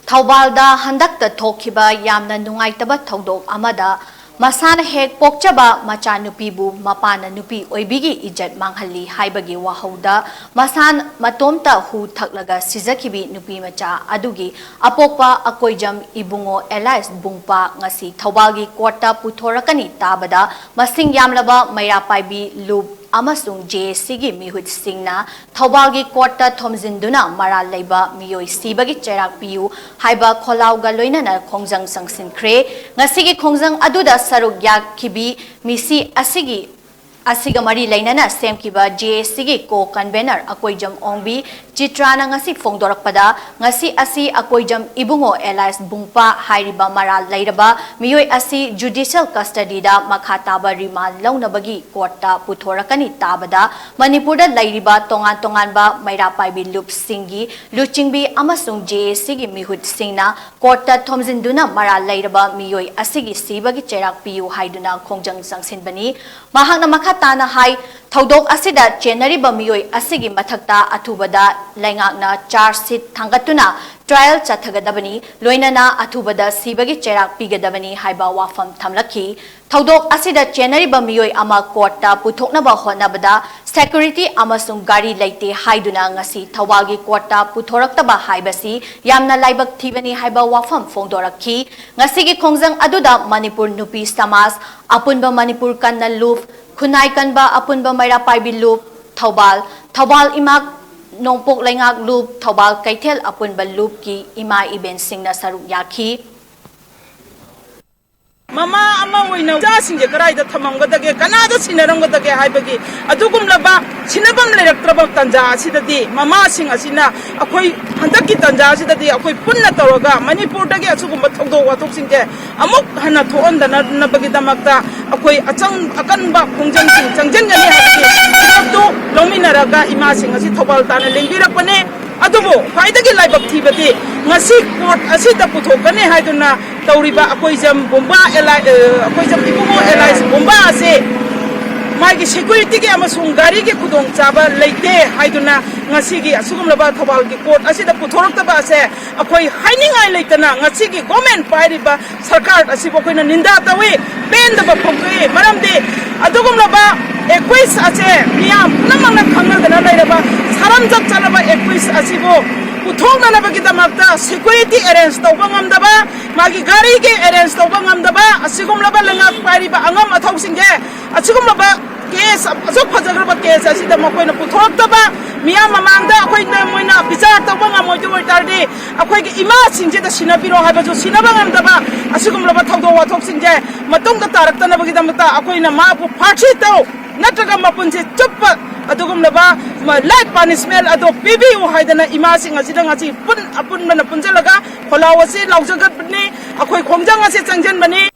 Thoubal handakta thokiba yamna nungaitaba thodok amada masana hek pokchaba Machanupi bu mapana nupi oibigi ijat manghalli haibagi wahauda masan matomta hu thaklaga sizakibi nupi macha adugi apokpa akoijam ibungo Elias bungpa ngasi Thoubalgi kota puthorakani tabada masing yamlaba Meira Paibi lub amasung JSCgi mihut singna Thoubalgi kota Thomjinduna mara leiba miyoi sibagi cherak piu haiba kholauga loinana khongjang Thomjinkhre ngasigi khongjang aduda saruk yakhibi misi asiga mari lainana semkiba JSCgi ko convener akoijam ongbi chitrana ngasi Puthorakpada ngasi asi akoijam ibungo Elias bungpa hairiba mara lairaba miyoi asi judicial custody da makhataba remand launabagi courta puthorakani tabada Manipur da lairiba tongan ba Meira Paibi loop singi luchingbi amasung JSCgi mihut singna courta Thomjinduna mara lairaba miyoi asigi sibagi cherak piu haiduna khongjang sangsinbani mahakna makhatana hai thodok asida chenariba miyoi asigi mathakta athubada laingakna charge sheet thangatuna trial chathagadabani loinana athubada sibagi cherak pigadabani haiba wafam thamlakhi thodok asida chenariba miyoi ama courta puthoknaba honabada security amasung gari laite haiduna ngasi Thoubalgi courta puthораktaba haibasi yamna laibak thibani haiba wafam phongdorakhi ngasigi khongjang aduda Manipur nupi samas apunba Manipur kanna luf khunai kanba apunba Meira Paibi loop Thoubal imak nongpok laingak loop Thoubal kaithel apunba loop ki ima iben singna saruk yakhi Mama ama oina jasinge karaida thamamgadage kanada sinaramgadage haibagi adugumlaba sinabam leraktraba tanja asidadi mama sing asina akoi handaki tanja asidadi akoi punna toroga Manipur dage asugumba thogdo wathok singge amuk hana thoondana nabagi damakta akoi akanba khongjang sing changjengani habagi to lominaraga ima sing asi Thoubal tana lengbirakpane adubo faidagi laibak thibati ngasi court asida puthokane haiduna tauriba akoijam bomba akoijam ibungo Elias bomba ase magi security ge amasung gari ge khudong chaba leite haiduna ngasi gi asugumlaba Thoubalgi court asida puthoraktaba ase akoi hainingai leitana ngasi gi government pairiba sarkar asibo koina ninda tawi pendaba phokri maramde adugumlaba 21 ase miyam namangna khangnadana lairaba saramjak chalaba 21 asibo Puthoraknabagidamagta security arrange tawba ngamdaba magi gari ge arrange tawba ngamdaba asigumlaba langak pairiba angam athausinge asigumlaba case asok phajagraba case asida makoina puthoraktaba miyam mamangda akoina moina bichar tawba ngamoidu oitardi akoigi ima singje da sinabiro haibajo sinaba ngamdaba asigumlaba thawdo wathok singje matungda taraktanabagidamagta akoina mapu phathi taw natraga mapunje chuppa adugumlaba life punishment ado PBU haidana ima sing asida ngasi pun apun mana punjalaga kholawasi laujagat bani akoi khongjang ase changjan bani